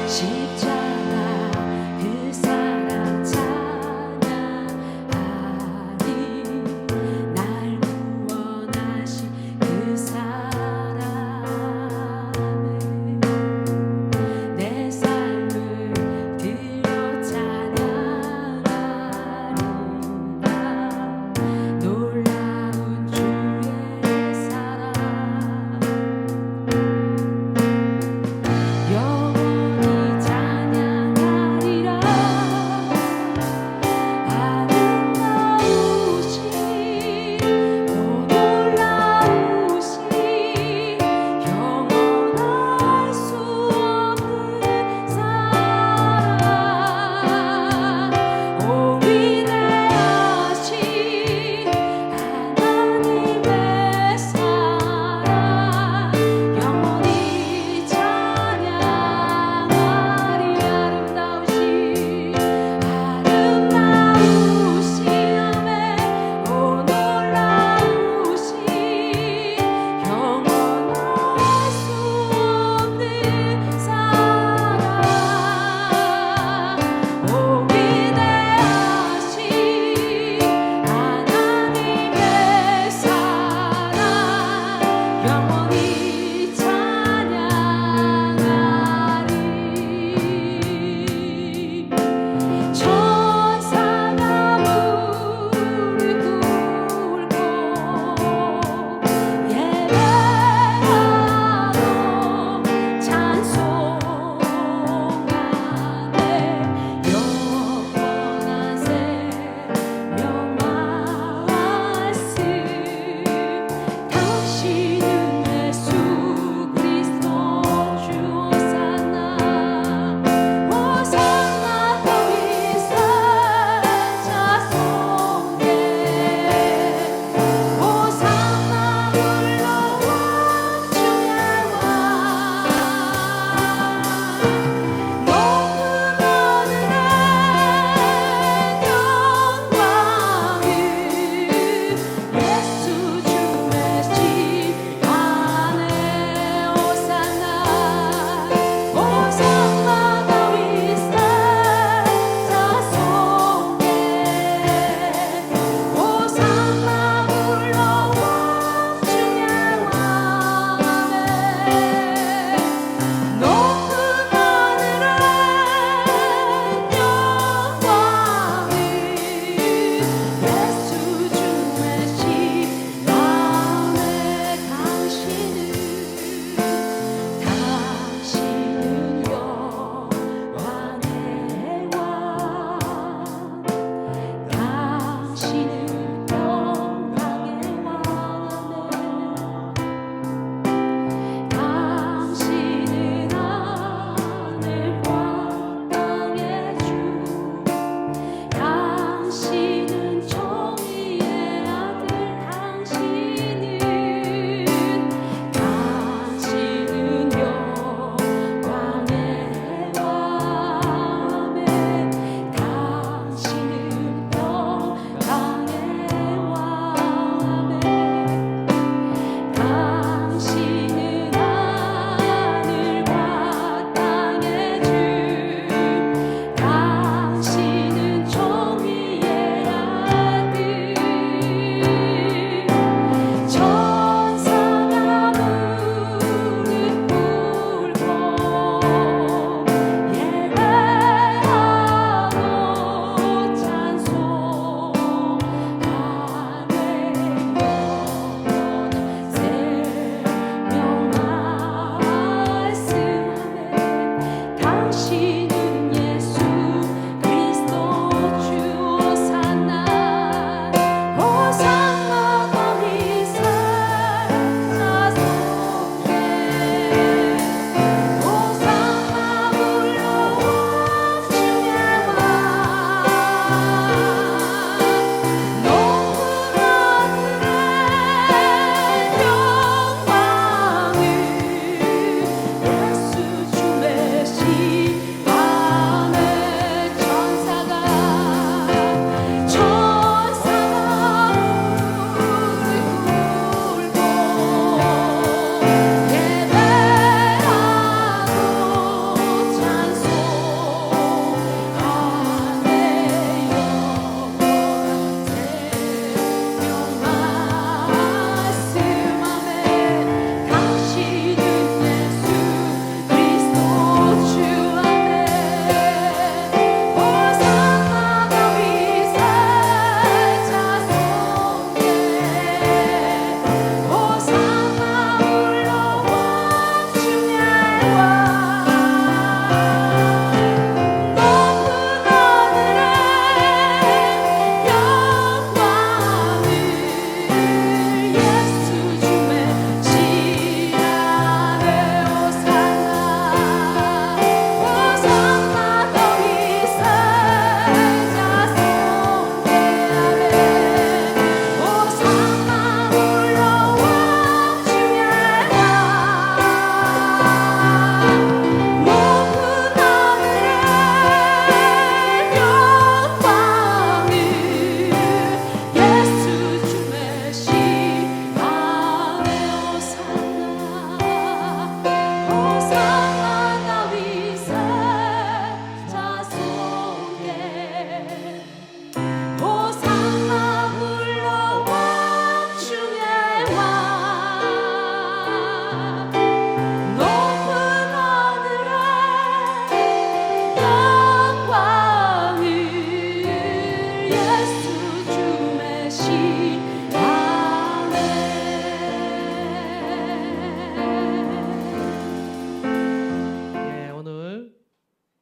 십자가 그 사랑 찬양하리. 날 구원하신 그 사랑을 내 삶을 들여 찬양하리라. 놀라운 주의 사랑 영원히 찬양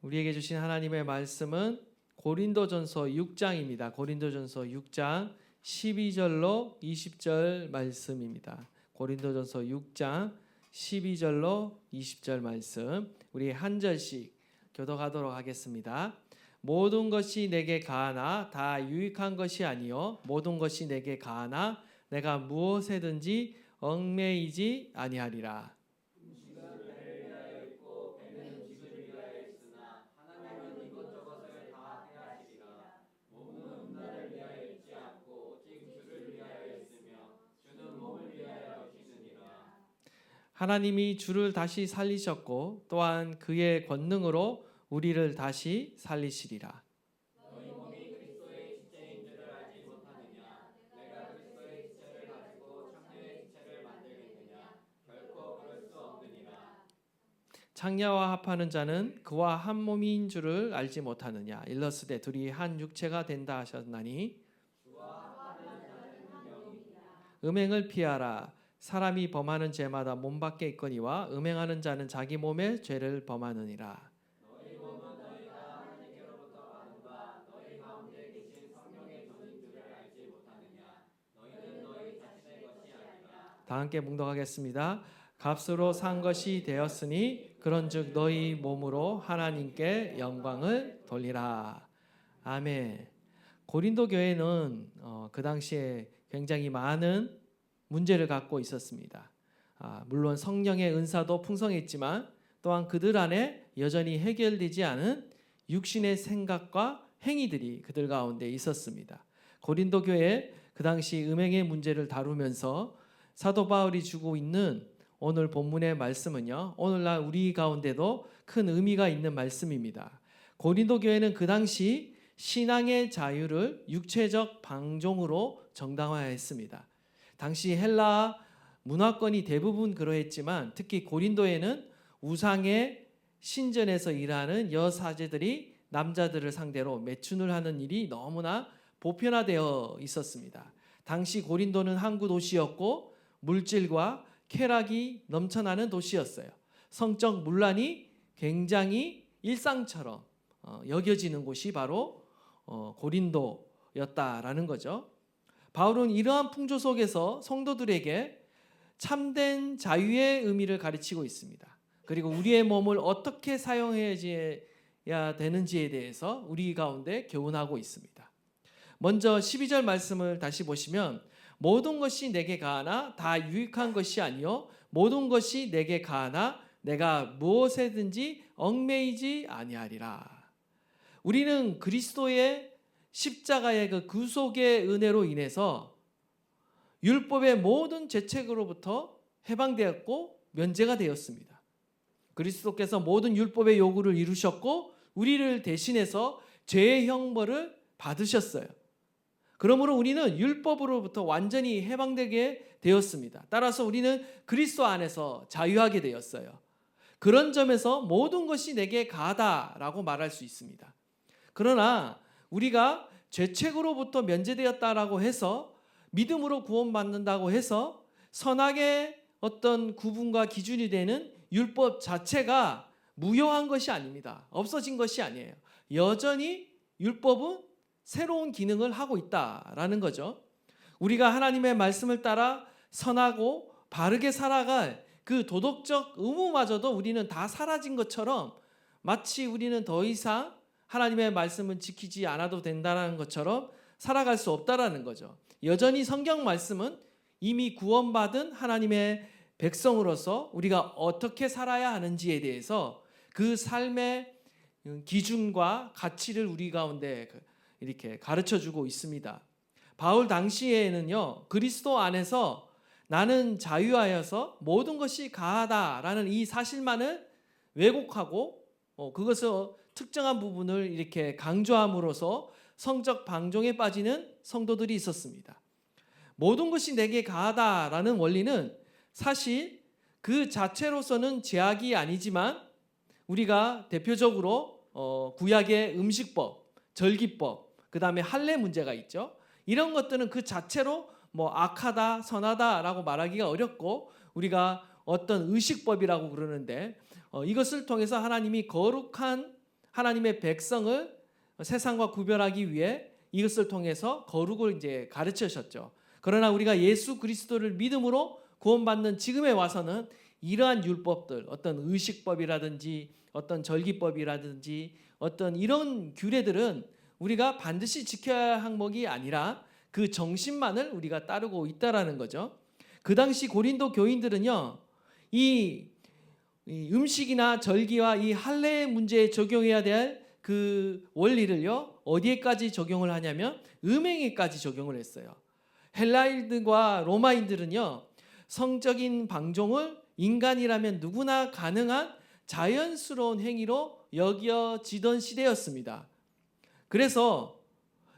우리에게 주신 하나님의 말씀은 고린도전서 6장입니다. 고린도전서 6장 12절로 20절 말씀입니다. 고린도전서 6장 12절로 20절 말씀, 우리 한 절씩 교독하도록 하겠습니다. 모든 것이 내게 가하나 다 유익한 것이 아니요 모든 것이 내게 가하나 내가 무엇에든지 얽매이지 아니하리라. 하나님이 주를 다시 살리셨고 또한 그의 권능으로 우리를 다시 살리시리라. 창녀와 합하는 자는 그와 한 몸인 줄을 알지 못하느냐. 일러스되 둘이 한 육체가 된다 하셨나니 음행을 피하라. 사람이 범하는 죄마다 몸 밖에 있거니와 음행하는 자는 자기 몸에 죄를 범하느니라. 다 함께 묵독하겠습니다. 값으로 산 것이 되었으니 그런즉 너희 몸으로 하나님께 영광을 돌리라. 아멘. 고린도 교회는 그 당시에 굉장히 많은 문제를 갖고 있었습니다. 물론 성령의 은사도 풍성했지만 또한 그들 안에 여전히 해결되지 않은 육신의 생각과 행위들이 그들 가운데 있었습니다. 고린도 교회 그 당시 음행의 문제를 다루면서 사도 바울이 주고 있는 오늘 본문의 말씀은요, 오늘날 우리 가운데도 큰 의미가 있는 말씀입니다. 고린도 교회는 그 당시 신앙의 자유를 육체적 방종으로 정당화했습니다. 당시 헬라 문화권이 대부분 그러했지만 특히 고린도에는 우상의 신전에서 일하는 여사제들이 남자들을 상대로 매춘을 하는 일이 너무나 보편화되어 있었습니다. 당시 고린도는 항구 도시였고 물질과 쾌락이 넘쳐나는 도시였어요. 성적 문란이 굉장히 일상처럼 여겨지는 곳이 바로 고린도였다라는 거죠. 바울은 이러한 풍조 속에서 성도들에게 참된 자유의 의미를 가르치고 있습니다. 그리고 우리의 몸을 어떻게 사용해야 되는지에 대해서 우리 가운데 교훈하고 있습니다. 먼저 12절 말씀을 다시 보시면 모든 것이 내게 가하나 다 유익한 것이 아니요 모든 것이 내게 가하나 내가 무엇에든지 얽매이지 아니하리라. 우리는 그리스도의 십자가의 그 구속의 은혜로 인해서 율법의 모든 죄책으로부터 해방되었고 면제가 되었습니다. 그리스도께서 모든 율법의 요구를 이루셨고 우리를 대신해서 죄의 형벌을 받으셨어요. 그러므로 우리는 율법으로부터 완전히 해방되게 되었습니다. 따라서 우리는 그리스도 안에서 자유하게 되었어요. 그런 점에서 모든 것이 내게 가하다라고 말할 수 있습니다. 그러나 우리가 죄책으로부터 면제되었다라고 해서 믿음으로 구원받는다고 해서 선악의 어떤 구분과 기준이 되는 율법 자체가 무효한 것이 아닙니다. 없어진 것이 아니에요. 여전히 율법은 새로운 기능을 하고 있다라는 거죠. 우리가 하나님의 말씀을 따라 선하고 바르게 살아갈 그 도덕적 의무마저도 우리는 다 사라진 것처럼 마치 우리는 더 이상 하나님의 말씀을 지키지 않아도 된다는 것처럼 살아갈 수 없다라는 거죠. 여전히 성경 말씀은 이미 구원받은 하나님의 백성으로서 우리가 어떻게 살아야 하는지에 대해서 그 삶의 기준과 가치를 우리 가운데 이렇게 가르쳐주고 있습니다. 바울 당시에는요, 그리스도 안에서 나는 자유하여서 모든 것이 가하다라는 이 사실만을 왜곡하고 그것을 특정한 부분을 이렇게 강조함으로써 성적 방종에 빠지는 성도들이 있었습니다. 모든 것이 내게 가하다라는 원리는 사실 그 자체로서는 제약이 아니지만 우리가 대표적으로 구약의 음식법, 절기법, 그 다음에 할례 문제가 있죠. 이런 것들은 그 자체로 악하다, 선하다라고 말하기가 어렵고 우리가 어떤 의식법이라고 그러는데 이것을 통해서 하나님이 거룩한 하나님의 백성을 세상과 구별하기 위해 이것을 통해서 거룩을 이제 가르치셨죠. 그러나 우리가 예수 그리스도를 믿음으로 구원받는 지금에 와서는 이러한 율법들, 어떤 의식법이라든지 어떤 절기법이라든지 어떤 이런 규례들은 우리가 반드시 지켜야 할 항목이 아니라 그 정신만을 우리가 따르고 있다라는 거죠. 그 당시 고린도 교인들은요, 이 음식이나 절기와 이 할례 문제에 적용해야 될 그 원리를요, 어디에까지 적용을 하냐면 음행에까지 적용을 했어요. 헬라인들과 로마인들은요, 성적인 방종을 인간이라면 누구나 가능한 자연스러운 행위로 여겨지던 시대였습니다. 그래서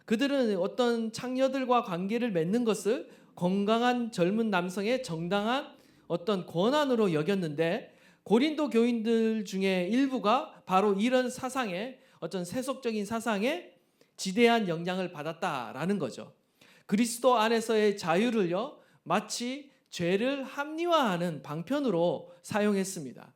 그들은 어떤 창녀들과 관계를 맺는 것을 건강한 젊은 남성의 정당한 어떤 권한으로 여겼는데, 고린도 교인들 중에 일부가 바로 이런 사상에, 어떤 세속적인 사상에 지대한 영향을 받았다라는 거죠. 그리스도 안에서의 자유를요, 마치 죄를 합리화하는 방편으로 사용했습니다.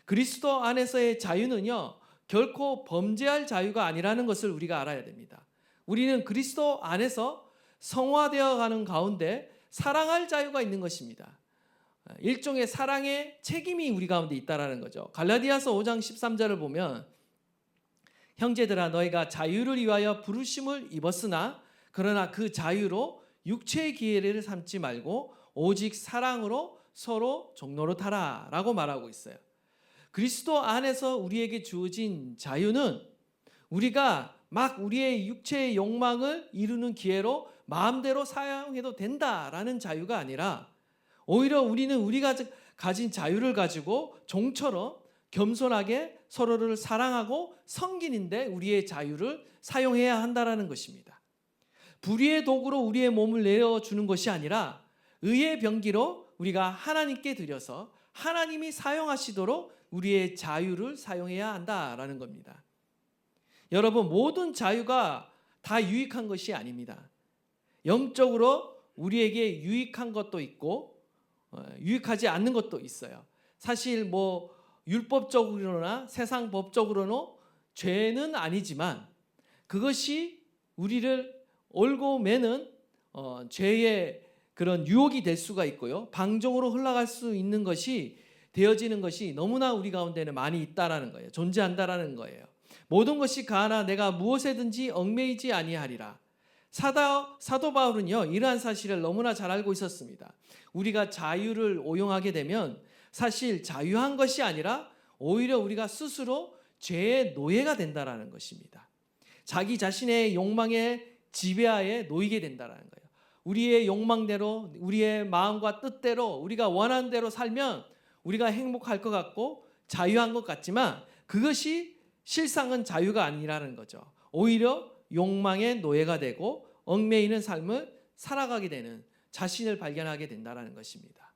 그리스도 안에서의 자유는요, 결코 범죄할 자유가 아니라는 것을 우리가 알아야 됩니다. 우리는 그리스도 안에서 성화되어 가는 가운데 사랑할 자유가 있는 것입니다. 일종의 사랑의 책임이 우리 가운데 있다라는 거죠. 갈라디아서 5장 13절을 보면, 형제들아 너희가 자유를 위하여 부르심을 입었으나 그러나 그 자유로 육체의 기회를 삼지 말고 오직 사랑으로 서로 종노릇하라 라고 말하고 있어요. 그리스도 안에서 우리에게 주어진 자유는 우리가 막 우리의 육체의 욕망을 이루는 기회로 마음대로 사용해도 된다라는 자유가 아니라, 오히려 우리는 우리가 가진 자유를 가지고 종처럼 겸손하게 서로를 사랑하고 섬기는데 우리의 자유를 사용해야 한다라는 것입니다. 불의의 도구로 우리의 몸을 내어주는 것이 아니라 의의 병기로 우리가 하나님께 드려서 하나님이 사용하시도록 우리의 자유를 사용해야 한다라는 겁니다. 여러분, 모든 자유가 다 유익한 것이 아닙니다. 영적으로 우리에게 유익한 것도 있고 유익하지 않는 것도 있어요. 사실 뭐 율법적으로나 세상 법적으로는 죄는 아니지만 그것이 우리를 올고 매는 죄의 그런 유혹이 될 수가 있고요. 방종으로 흘러갈 수 있는 것이 되어지는 것이 너무나 우리 가운데는 많이 있다라는 거예요. 존재한다라는 거예요. 모든 것이 가하나 내가 무엇에든지 얽매이지 아니하리라. 사도 바울은요, 이러한 사실을 너무나 잘 알고 있었습니다. 우리가 자유를 오용하게 되면 사실 자유한 것이 아니라 오히려 우리가 스스로 죄의 노예가 된다라는 것입니다. 자기 자신의 욕망의 지배하에 놓이게 된다라는 거예요. 우리의 욕망대로, 우리의 마음과 뜻대로 우리가 원하는 대로 살면 우리가 행복할 것 같고 자유한 것 같지만 그것이 실상은 자유가 아니라는 거죠. 오히려 욕망의 노예가 되고 얽매이는 삶을 살아가게 되는 자신을 발견하게 된다는 것입니다.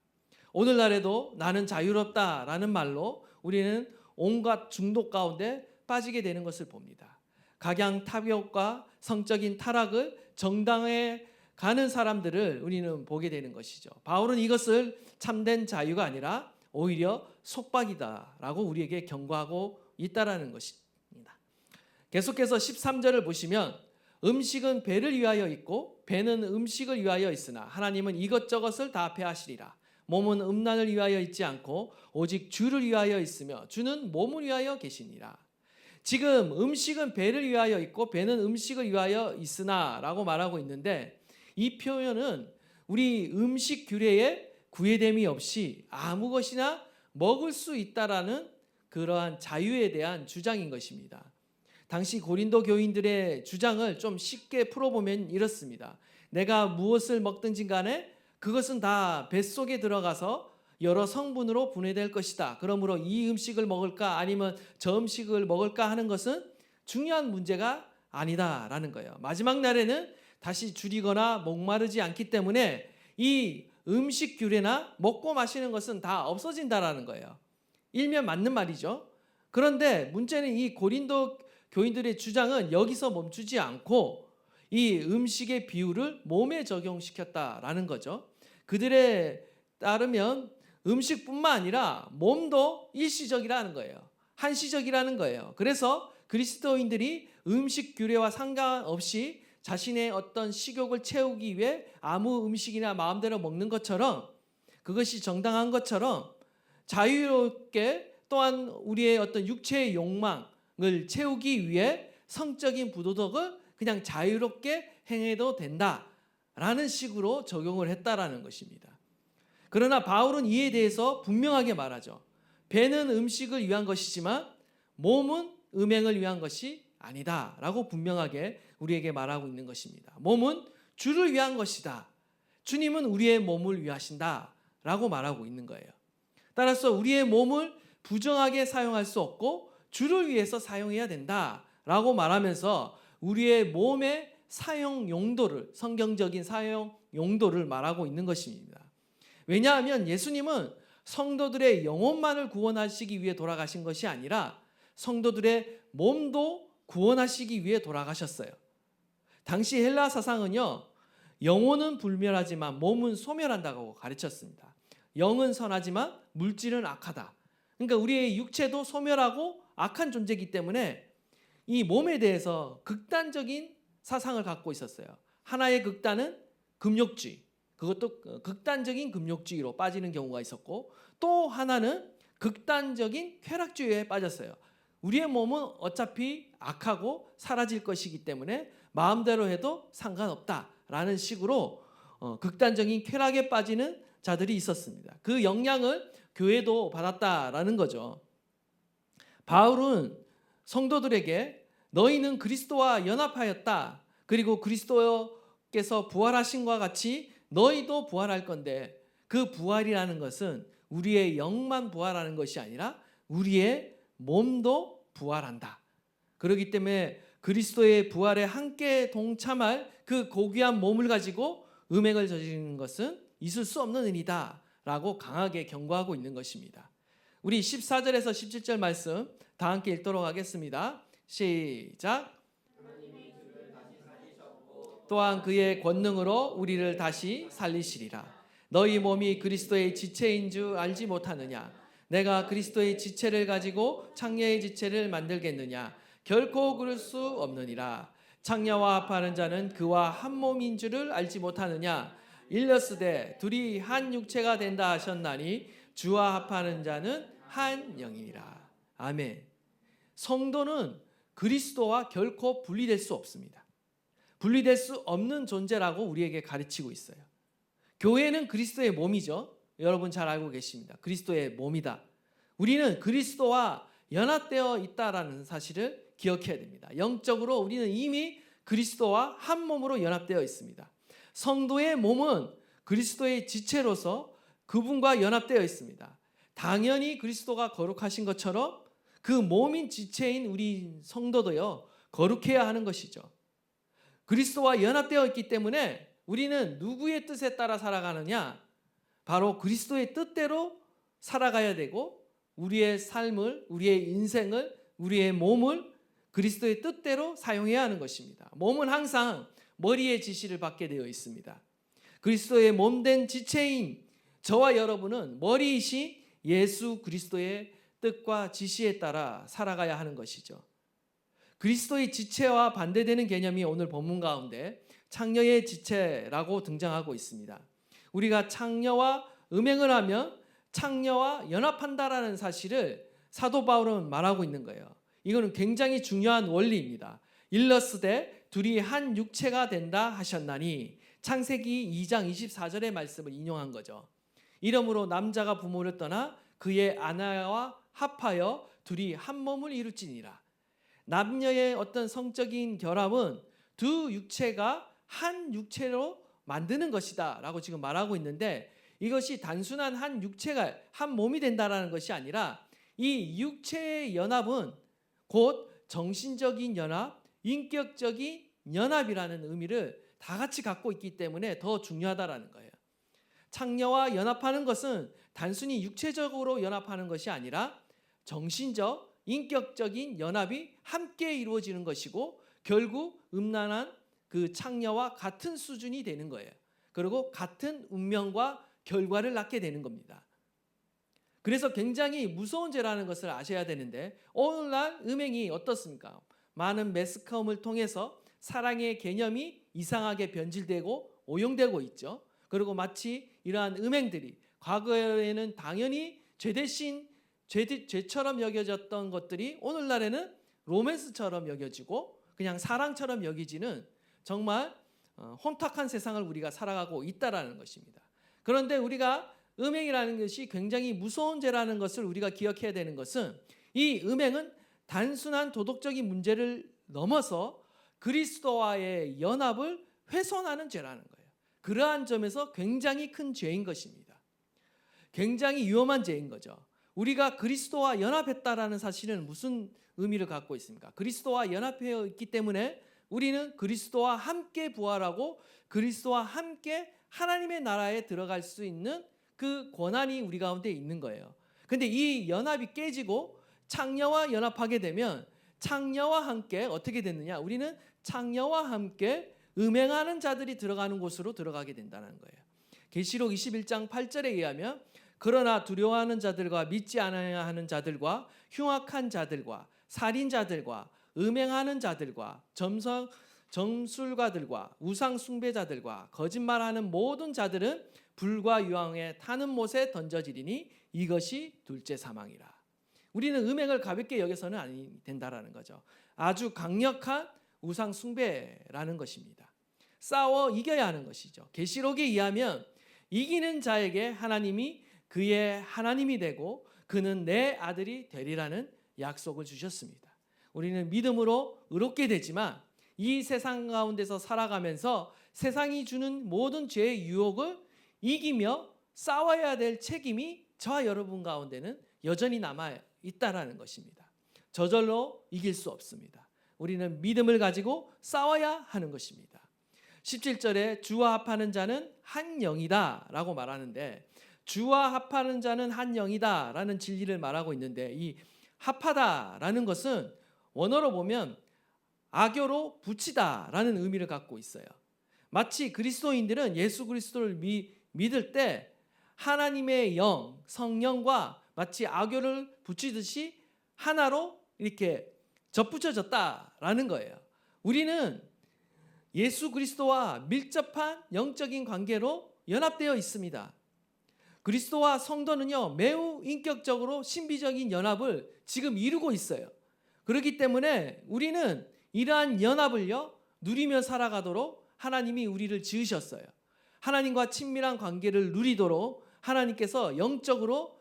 오늘날에도 나는 자유롭다라는 말로 우리는 온갖 중독 가운데 빠지게 되는 것을 봅니다. 각양 탐욕과 성적인 타락을 정당해 가는 사람들을 우리는 보게 되는 것이죠. 바울은 이것을 참된 자유가 아니라 오히려 속박이다라고 우리에게 경고하고 있다라는 것입니다. 계속해서 13절을 보시면, 음식은 배를 위하여 있고 배는 음식을 위하여 있으나 하나님은 이것저것을 다 배하시리라. 몸은 음란을 위하여 있지 않고 오직 주를 위하여 있으며 주는 몸을 위하여 계시니라. 지금 음식은 배를 위하여 있고 배는 음식을 위하여 있으나 라고 말하고 있는데, 이 표현은 우리 음식 규례에 구애됨이 없이 아무 것이나 먹을 수 있다라는 그러한 자유에 대한 주장인 것입니다. 당시 고린도 교인들의 주장을 좀 쉽게 풀어보면 이렇습니다. 내가 무엇을 먹든지 간에 그것은 다 뱃속에 들어가서 여러 성분으로 분해될 것이다. 그러므로 이 음식을 먹을까 아니면 저 음식을 먹을까 하는 것은 중요한 문제가 아니다라는 거예요. 마지막 날에는 다시 줄이거나 목마르지 않기 때문에 이 음식 규례나 먹고 마시는 것은 다 없어진다라는 거예요. 일면 맞는 말이죠. 그런데 문제는 이 고린도 교인들의 주장은 여기서 멈추지 않고 이 음식의 비율을 몸에 적용시켰다라는 거죠. 그들에 따르면 음식뿐만 아니라 몸도 일시적이라는 거예요. 한시적이라는 거예요. 그래서 그리스도인들이 음식 규례와 상관없이 자신의 어떤 식욕을 채우기 위해 아무 음식이나 마음대로 먹는 것처럼, 그것이 정당한 것처럼 자유롭게 또한 우리의 어떤 육체의 욕망을 채우기 위해 성적인 부도덕을 그냥 자유롭게 행해도 된다라는 식으로 적용을 했다라는 것입니다. 그러나 바울은 이에 대해서 분명하게 말하죠. 배는 음식을 위한 것이지만 몸은 음행을 위한 것이 아니다라고 분명하게 우리에게 말하고 있는 것입니다. 몸은 주를 위한 것이다. 주님은 우리의 몸을 위하신다라고 말하고 있는 거예요. 따라서 우리의 몸을 부정하게 사용할 수 없고 주를 위해서 사용해야 된다라고 말하면서 우리의 몸의 사용 용도를, 성경적인 사용 용도를 말하고 있는 것입니다. 왜냐하면 예수님은 성도들의 영혼만을 구원하시기 위해 돌아가신 것이 아니라 성도들의 몸도 구원하시기 위해 돌아가셨어요. 당시 헬라 사상은요, 영혼은 불멸하지만 몸은 소멸한다고 가르쳤습니다. 영은 선하지만 물질은 악하다. 그러니까 우리의 육체도 소멸하고 악한 존재이기 때문에 이 몸에 대해서 극단적인 사상을 갖고 있었어요. 하나의 극단은 금욕주의, 그것도 극단적인 금욕주의로 빠지는 경우가 있었고, 또 하나는 극단적인 쾌락주의에 빠졌어요. 우리의 몸은 어차피 악하고 사라질 것이기 때문에 마음대로 해도 상관없다라는 식으로 극단적인 쾌락에 빠지는 자들이 있었습니다. 그 영향을 교회도 받았다라는 거죠. 바울은 성도들에게 너희는 그리스도와 연합하였다. 그리고 그리스도께서 부활하신 것과 같이 너희도 부활할 건데, 그 부활이라는 것은 우리의 영만 부활하는 것이 아니라 우리의 몸도 부활한다. 그렇기 때문에 그리스도의 부활에 함께 동참할 그 고귀한 몸을 가지고 음행을 저지르는 것은 있을 수 없는 일이다 라고 강하게 경고하고 있는 것입니다. 우리 14절에서 17절 말씀 다 함께 읽도록 하겠습니다. 시작. 또한 그의 권능으로 우리를 다시 살리시리라. 너희 몸이 그리스도의 지체인 줄 알지 못하느냐? 내가 그리스도의 지체를 가지고 창녀의 지체를 만들겠느냐? 결코 그럴 수 없느니라. 창녀와 합하는 자는 그와 한 몸인 줄을 알지 못하느냐? 일렀으되 둘이 한 육체가 된다 하셨나니 주와 합하는 자는 한 영이니라. 아멘. 성도는 그리스도와 결코 분리될 수 없습니다. 분리될 수 없는 존재라고 우리에게 가르치고 있어요. 교회는 그리스도의 몸이죠. 여러분 잘 알고 계십니다. 그리스도의 몸이다. 우리는 그리스도와 연합되어 있다라는 사실을 기억해야 됩니다. 영적으로 우리는 이미 그리스도와 한 몸으로 연합되어 있습니다. 성도의 몸은 그리스도의 지체로서 그분과 연합되어 있습니다. 당연히 그리스도가 거룩하신 것처럼 그 몸인 지체인 우리 성도도요, 거룩해야 하는 것이죠. 그리스도와 연합되어 있기 때문에 우리는 누구의 뜻에 따라 살아가느냐? 바로 그리스도의 뜻대로 살아가야 되고, 우리의 삶을, 우리의 인생을, 우리의 몸을 그리스도의 뜻대로 사용해야 하는 것입니다. 몸은 항상 머리의 지시를 받게 되어 있습니다. 그리스도의 몸된 지체인 저와 여러분은 머리이신 예수 그리스도의 뜻과 지시에 따라 살아가야 하는 것이죠. 그리스도의 지체와 반대되는 개념이 오늘 본문 가운데 창녀의 지체라고 등장하고 있습니다. 우리가 창녀와 음행을 하면 창녀와 연합한다라는 사실을 사도 바울은 말하고 있는 거예요. 이거는 굉장히 중요한 원리입니다. 일렀으되 둘이 한 육체가 된다 하셨나니, 창세기 2장 24절의 말씀을 인용한 거죠. 이러므로 남자가 부모를 떠나 그의 아내와 합하여 둘이 한 몸을 이룰지니라. 남녀의 어떤 성적인 결합은 두 육체가 한 육체로 만드는 것이다 라고 지금 말하고 있는데, 이것이 단순한 한 육체가 한 몸이 된다라는 것이 아니라 이 육체의 연합은 곧 정신적인 연합, 인격적인 연합이라는 의미를 다 같이 갖고 있기 때문에 더 중요하다라는 거예요. 창녀와 연합하는 것은 단순히 육체적으로 연합하는 것이 아니라 정신적, 인격적인 연합이 함께 이루어지는 것이고, 결국 음란한 그 창녀와 같은 수준이 되는 거예요. 그리고 같은 운명과 결과를 낳게 되는 겁니다. 그래서 굉장히 무서운 죄라는 것을 아셔야 되는데 오늘날 음행이 어떻습니까? 많은 매스컴을 통해서 사랑의 개념이 이상하게 변질되고 오용되고 있죠. 그리고 마치 이러한 음행들이 과거에는 당연히 죄 대신 죄처럼 여겨졌던 것들이 오늘날에는 로맨스처럼 여겨지고 그냥 사랑처럼 여기지는 정말 혼탁한 세상을 우리가 살아가고 있다라는 것입니다. 그런데 우리가 음행이라는 것이 굉장히 무서운 죄라는 것을 우리가 기억해야 되는 것은 이 음행은 단순한 도덕적인 문제를 넘어서 그리스도와의 연합을 훼손하는 죄라는 거예요. 그러한 점에서 굉장히 큰 죄인 것입니다. 굉장히 위험한 죄인 거죠. 우리가 그리스도와 연합했다라는 사실은 무슨 의미를 갖고 있습니까? 그리스도와 연합되어 있기 때문에 우리는 그리스도와 함께 부활하고 그리스도와 함께 하나님의 나라에 들어갈 수 있는 그 권한이 우리 가운데 있는 거예요. 근데 이 연합이 깨지고 창녀와 연합하게 되면 창녀와 함께 어떻게 됐느냐? 우리는 창녀와 함께 음행하는 자들이 들어가는 곳으로 들어가게 된다는 거예요. 계시록 21장 8절에 의하면 그러나 두려워하는 자들과 믿지 않아야 하는 자들과 흉악한 자들과 살인자들과 음행하는 자들과 점술가들과 우상 숭배자들과 거짓말하는 모든 자들은 불과 유황에 타는 못에 던져지리니 이것이 둘째 사망이라. 우리는 음행을 가볍게 여겨서는 아니 된다라는 거죠. 아주 강력한 우상 숭배라는 것입니다. 싸워 이겨야 하는 것이죠. 계시록에 의하면 이기는 자에게 하나님이 그의 하나님이 되고 그는 내 아들이 되리라는 약속을 주셨습니다. 우리는 믿음으로 의롭게 되지만 이 세상 가운데서 살아가면서 세상이 주는 모든 죄의 유혹을 이기며 싸워야 될 책임이 저와 여러분 가운데는 여전히 남아 있다라는 것입니다. 저절로 이길 수 없습니다. 우리는 믿음을 가지고 싸워야 하는 것입니다. 17절에 주와 합하는 자는 한 영이다 라고 말하는데 주와 합하는 자는 한 영이다 라는 진리를 말하고 있는데 이 합하다라는 것은 원어로 보면 악교로 붙이다 라는 의미를 갖고 있어요. 마치 그리스도인들은 예수 그리스도를 믿을 때 하나님의 영, 성령과 마치 악교를 붙이듯이 하나로 이렇게 접붙여졌다라는 거예요. 우리는 예수 그리스도와 밀접한 영적인 관계로 연합되어 있습니다. 그리스도와 성도는요 매우 인격적으로 신비적인 연합을 지금 이루고 있어요. 그렇기 때문에 우리는 이러한 연합을요 누리며 살아가도록 하나님이 우리를 지으셨어요. 하나님과 친밀한 관계를 누리도록 하나님께서 영적으로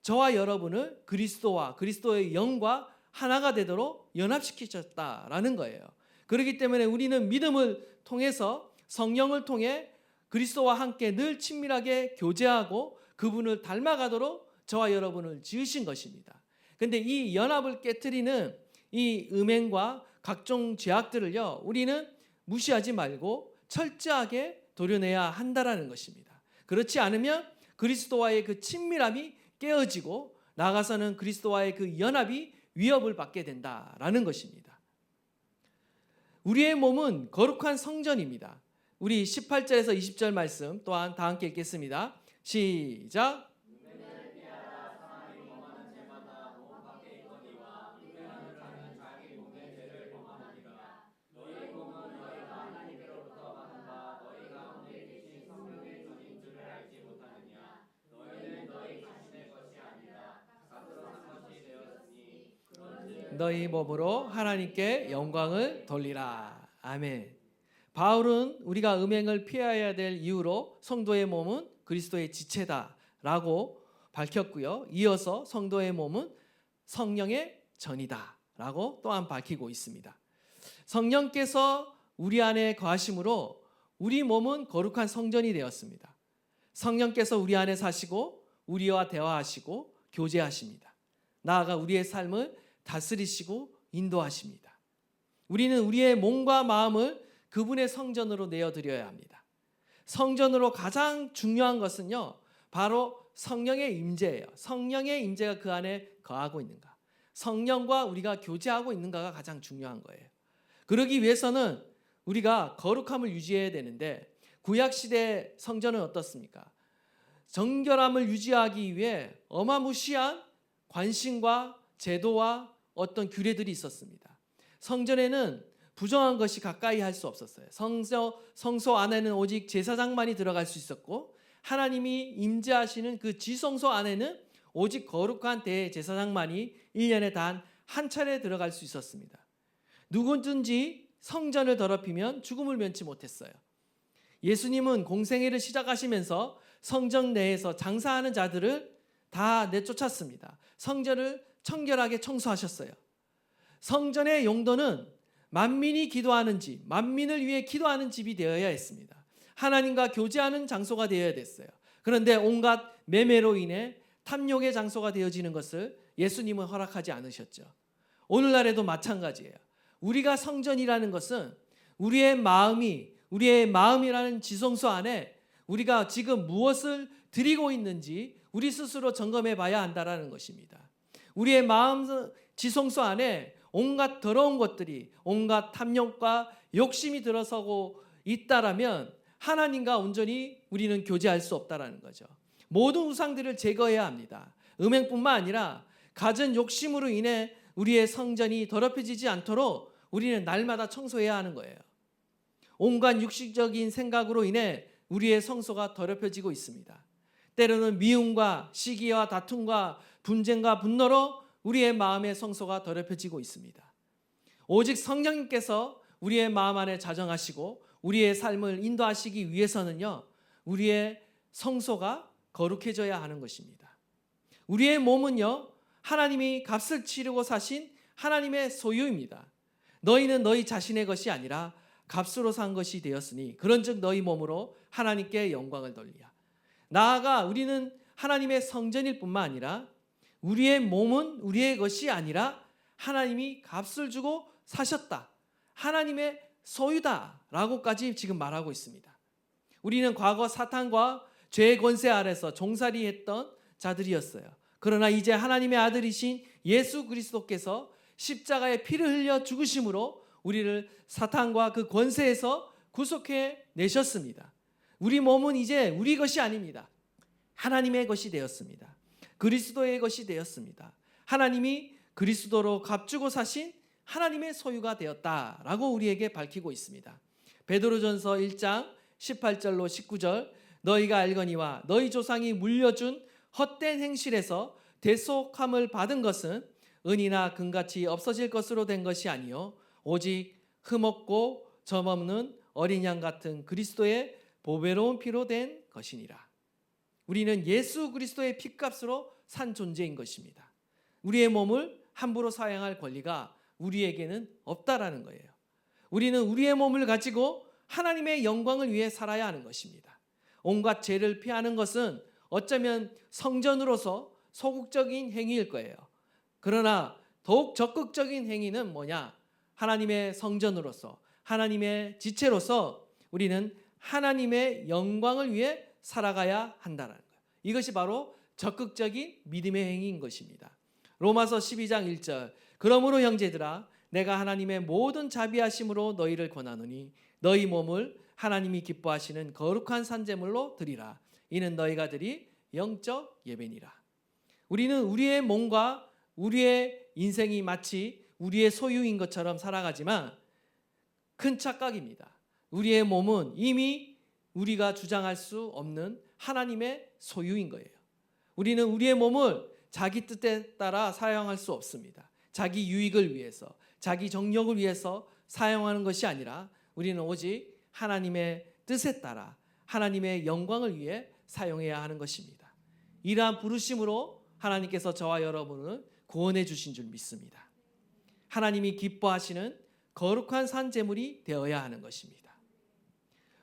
저와 여러분을 그리스도와 그리스도의 영과 하나가 되도록 연합시키셨다라는 거예요. 그렇기 때문에 우리는 믿음을 통해서 성령을 통해 그리스도와 함께 늘 친밀하게 교제하고 그분을 닮아가도록 저와 여러분을 지으신 것입니다. 그런데 이 연합을 깨트리는 이 음행과 각종 죄악들을요 우리는 무시하지 말고 철저하게 도려내야 한다라는 것입니다. 그렇지 않으면 그리스도와의 그 친밀함이 깨어지고 나아가서는 그리스도와의 그 연합이 위협을 받게 된다라는 것입니다. 우리의 몸은 거룩한 성전입니다. 우리 18절에서 20절 말씀 또한 다 함께 읽겠습니다. 시작. 너희 몸으로 하나님께 영광을 돌리라. 아멘. 바울은 우리가 음행을 피해야 될 이유로 성도의 몸은 그리스도의 지체다라고 밝혔고요. 이어서 성도의 몸은 성령의 전이다라고 또한 밝히고 있습니다. 성령께서 우리 안에 거하심으로 우리 몸은 거룩한 성전이 되었습니다. 성령께서 우리 안에 사시고 우리와 대화하시고 교제하십니다. 나아가 우리의 삶을 다스리시고 인도하십니다. 우리는 우리의 몸과 마음을 그분의 성전으로 내어드려야 합니다. 성전으로 가장 중요한 것은요 바로 성령의 임재예요. 성령의 임재가 그 안에 거하고 있는가, 성령과 우리가 교제하고 있는가가 가장 중요한 거예요. 그러기 위해서는 우리가 거룩함을 유지해야 되는데 구약시대 성전은 어떻습니까? 정결함을 유지하기 위해 어마무시한 관심과 제도와 어떤 규례들이 있었습니다. 성전에는 부정한 것이 가까이 할 수 없었어요. 성소 안에는 오직 제사장만이 들어갈 수 있었고, 하나님이 임재하시는 그 지성소 안에는 오직 거룩한 대제사장만이 1년에 단 한 차례 들어갈 수 있었습니다. 누구든지 성전을 더럽히면 죽음을 면치 못했어요. 예수님은 공생애를 시작하시면서 성전 내에서 장사하는 자들을 다 내쫓았습니다. 성전을 청결하게 청소하셨어요. 성전의 용도는 만민이 기도하는 집, 만민을 위해 기도하는 집이 되어야 했습니다. 하나님과 교제하는 장소가 되어야 됐어요. 그런데 온갖 매매로 인해 탐욕의 장소가 되어지는 것을 예수님은 허락하지 않으셨죠. 오늘날에도 마찬가지예요. 우리가 성전이라는 것은 우리의 마음이라는 지성소 안에 우리가 지금 무엇을 드리고 있는지 우리 스스로 점검해 봐야 한다라는 것입니다. 우리의 마음 지성소 안에 온갖 더러운 것들이, 온갖 탐욕과 욕심이 들어서고 있다라면 하나님과 온전히 우리는 교제할 수 없다라는 거죠. 모든 우상들을 제거해야 합니다. 음행뿐만 아니라 갖은 욕심으로 인해 우리의 성전이 더럽혀지지 않도록 우리는 날마다 청소해야 하는 거예요. 온갖 육식적인 생각으로 인해 우리의 성소가 더럽혀지고 있습니다. 때로는 미움과 시기와 다툼과 분쟁과 분노로 우리의 마음의 성소가 더럽혀지고 있습니다. 오직 성령님께서 우리의 마음 안에 자정하시고 우리의 삶을 인도하시기 위해서는요, 우리의 성소가 거룩해져야 하는 것입니다. 우리의 몸은요, 하나님이 값을 치르고 사신 하나님의 소유입니다. 너희는 너희 자신의 것이 아니라 값으로 산 것이 되었으니 그런즉 너희 몸으로 하나님께 영광을 돌리라. 나아가 우리는 하나님의 성전일 뿐만 아니라 우리의 몸은 우리의 것이 아니라 하나님이 값을 주고 사셨다, 하나님의 소유다라고까지 지금 말하고 있습니다. 우리는 과거 사탄과 죄의 권세 아래서 종살이했던 자들이었어요. 그러나 이제 하나님의 아들이신 예수 그리스도께서 십자가에 피를 흘려 죽으심으로 우리를 사탄과 그 권세에서 구속해 내셨습니다. 우리 몸은 이제 우리 것이 아닙니다. 하나님의 것이 되었습니다. 그리스도의 것이 되었습니다. 하나님이 그리스도로 값주고 사신 하나님의 소유가 되었다라고 우리에게 밝히고 있습니다. 베드로전서 1장 18절로 19절, 너희가 알거니와 너희 조상이 물려준 헛된 행실에서 대속함을 받은 것은 은이나 금같이 없어질 것으로 된 것이 아니요 오직 흠없고 점없는 어린 양 같은 그리스도의 보배로운 피로 된 것이니라. 우리는 예수 그리스도의 피값으로 산 존재인 것입니다. 우리의 몸을 함부로 사용할 권리가 우리에게는 없다라는 거예요. 우리는 우리의 몸을 가지고 하나님의 영광을 위해 살아야 하는 것입니다. 온갖 죄를 피하는 것은 어쩌면 성전으로서 소극적인 행위일 거예요. 그러나 더욱 적극적인 행위는 뭐냐? 하나님의 성전으로서, 하나님의 지체로서 우리는 하나님의 영광을 위해 살아가야 한다는 거예요. 이것이 바로 적극적인 믿음의 행위인 것입니다. 로마서 12장 1절, 그러므로 형제들아 내가 하나님의 모든 자비하심으로 너희를 권하노니 너희 몸을 하나님이 기뻐하시는 거룩한 산제물로 드리라. 이는 너희가 드리 영적 예배니라. 우리는 우리의 몸과 우리의 인생이 마치 우리의 소유인 것처럼 살아가지만 큰 착각입니다. 우리의 몸은 이미 우리가 주장할 수 없는 하나님의 소유인 거예요. 우리는 우리의 몸을 자기 뜻에 따라 사용할 수 없습니다. 자기 유익을 위해서, 자기 정력을 위해서 사용하는 것이 아니라 우리는 오직 하나님의 뜻에 따라 하나님의 영광을 위해 사용해야 하는 것입니다. 이러한 부르심으로 하나님께서 저와 여러분을 구원해 주신 줄 믿습니다. 하나님이 기뻐하시는 거룩한 산제물이 되어야 하는 것입니다.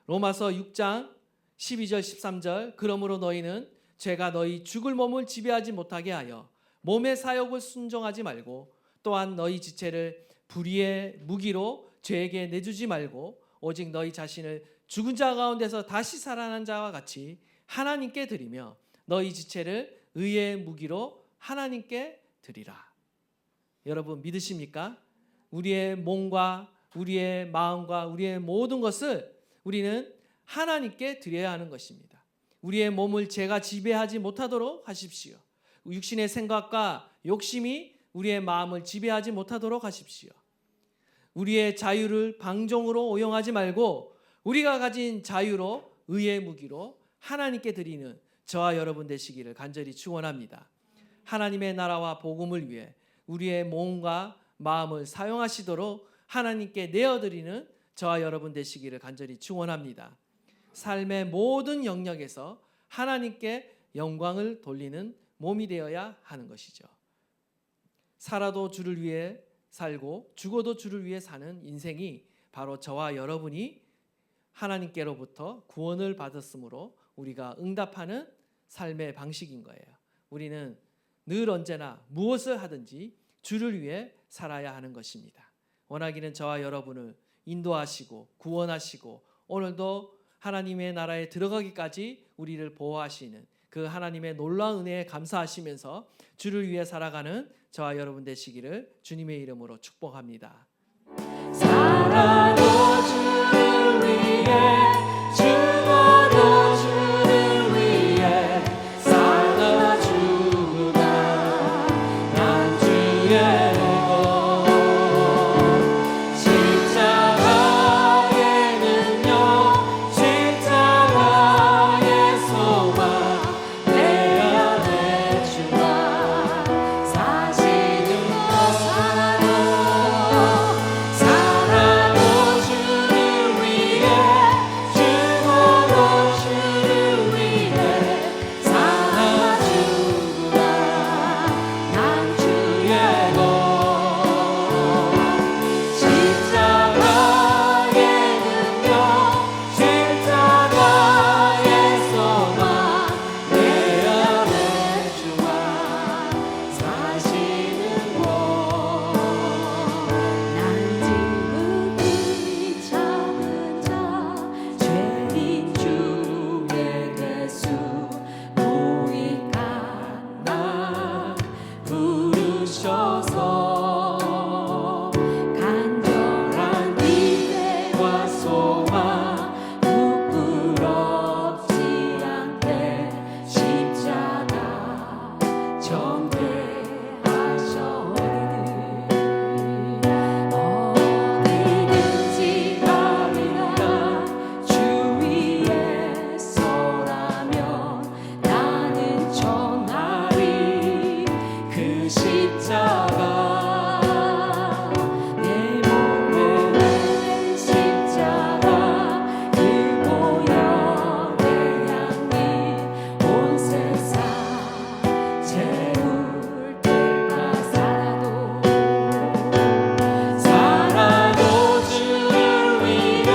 로마서 6장 12절 13절, 그러므로 너희는 죄가 너희 죽을 몸을 지배하지 못하게 하여 몸의 사욕을 순종하지 말고 또한 너희 지체를 불의의 무기로 죄에게 내주지 말고 오직 너희 자신을 죽은 자 가운데서 다시 살아난 자와 같이 하나님께 드리며 너희 지체를 의의 무기로 하나님께 드리라. 여러분 믿으십니까? 우리의 몸과 우리의 마음과 우리의 모든 것을 우리는 하나님께 드려야 하는 것입니다. 우리의 몸을 죄가 지배하지 못하도록 하십시오. 육신의 생각과 욕심이 우리의 마음을 지배하지 못하도록 하십시오. 우리의 자유를 방종으로 오용하지 말고 우리가 가진 자유로 의의 무기로 하나님께 드리는 저와 여러분 되시기를 간절히 축원합니다. 하나님의 나라와 복음을 위해 우리의 몸과 마음을 사용하시도록 하나님께 내어드리는 저와 여러분 되시기를 간절히 축원합니다. 삶의 모든 영역에서 하나님께 영광을 돌리는 몸이 되어야 하는 것이죠. 살아도 주를 위해 살고 죽어도 주를 위해 사는 인생이 바로 저와 여러분이 하나님께로부터 구원을 받았으므로 우리가 응답하는 삶의 방식인 거예요. 우리는 늘 언제나 무엇을 하든지 주를 위해 살아야 하는 것입니다. 원하기는 저와 여러분을 인도하시고 구원하시고 오늘도 하나님의 나라에 들어가기까지 우리를 보호하시는 그 하나님의 놀라운 은혜에 감사하시면서 주를 위해 살아가는 저와 여러분 되시기를 주님의 이름으로 축복합니다. 살아도 주를 위해 죽어도 주를 위해 살아주나 난 주의 것 십자가에는요 십자가의 소망 내 안에 주가 사시는 것 살아도 주를 위해 죽어도 주를 위해 살아주구나 난 주의 것 십자가에는요 십자가의 소망 내 안에 주가 사시는 것 난 지극히 작은 자 죄인 중에 대수 무익한 날 부르셔서 간절한 기대와 소망 부끄럽지 않게 십자가 어디든지 가리라 주 위에 서라면 나는 전하리 그 십자가 내 몸에 낸 십자가 그 보혈의 향이 온 세상 채울 때가 살아도 주를 위해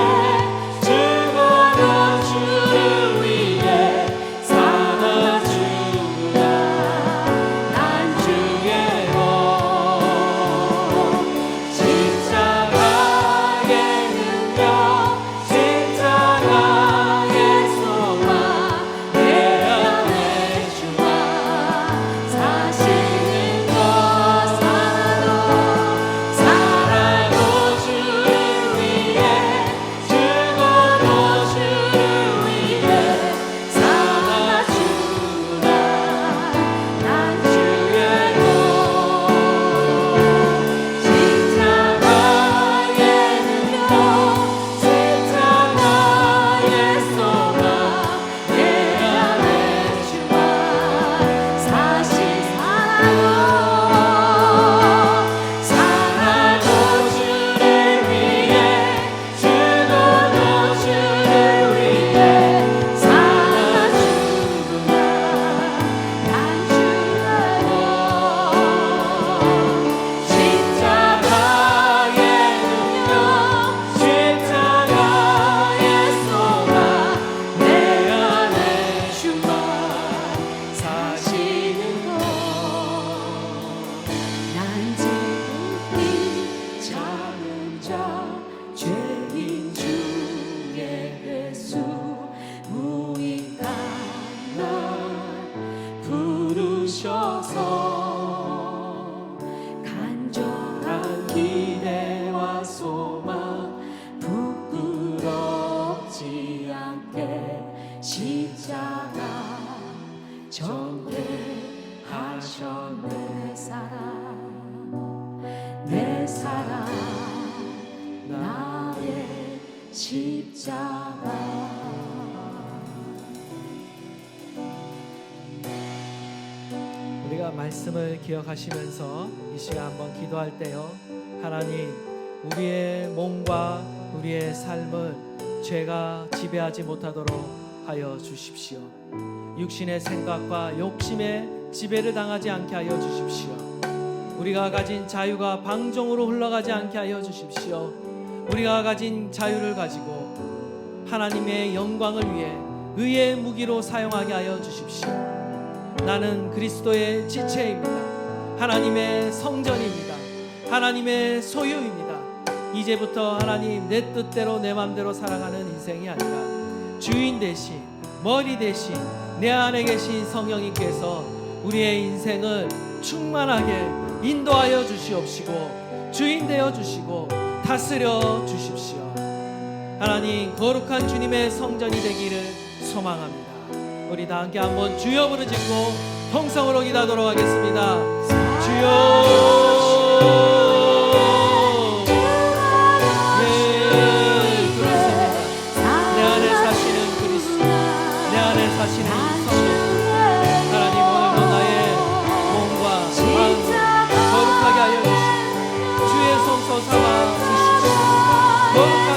죽어도 주를 위해 살아주구나 난 주의 것 십자가에는요 십자가의 소망 내 안에 주가 사시는 것 살아도 주를 위해 죽어도 주를 위해 살아주구나 난 주의 것 십자가에는요 십자가의 소망 내 안에 주가 살아도 주를 위해 죽어도 주를 위해 살아주구나 난 주의 것 십자가에는요 십자가의 소망 내 안에 주가 사시는 것 난 지극히 작은 자 죄인 중에 대수 무익한 날 부르셔서 간절한 기대와 소망 부끄럽지 않게 십자가 십자가. 우리가 말씀을 기억하시면서 이 시간 한번 기도할 때요, 하나님, 우리의 몸과 우리의 삶을 죄가 지배하지 못하도록 하여 주십시오. 육신의 생각과 욕심에 지배를 당하지 않게 하여 주십시오. 우리가 가진 자유가 방종으로 흘러가지 않게 하여 주십시오. 우리가 가진 자유를 가지고 하나님의 영광을 위해 의의 무기로 사용하게 하여 주십시오. 나는 그리스도의 지체입니다. 하나님의 성전입니다. 하나님의 소유입니다. 이제부터 하나님, 내 뜻대로 내 맘대로 살아가는 인생이 아니라 주인 대신, 머리 대신 내 안에 계신 성령님께서 우리의 인생을 충만하게 인도하여 주시옵시고 주인 되어 주시고 다스려 주십시오. 하나님, 거룩한 주님의 성전이 되기를 소망합니다. 우리 다 함께 한번 주여 부르짖고 통성으로 기도하도록 하겠습니다. 주여. 사시는 성령, 하나님, 오늘도 나의 몸과 마음을 거룩하게 하여 주시고 주의 성소 삼아 주십시오.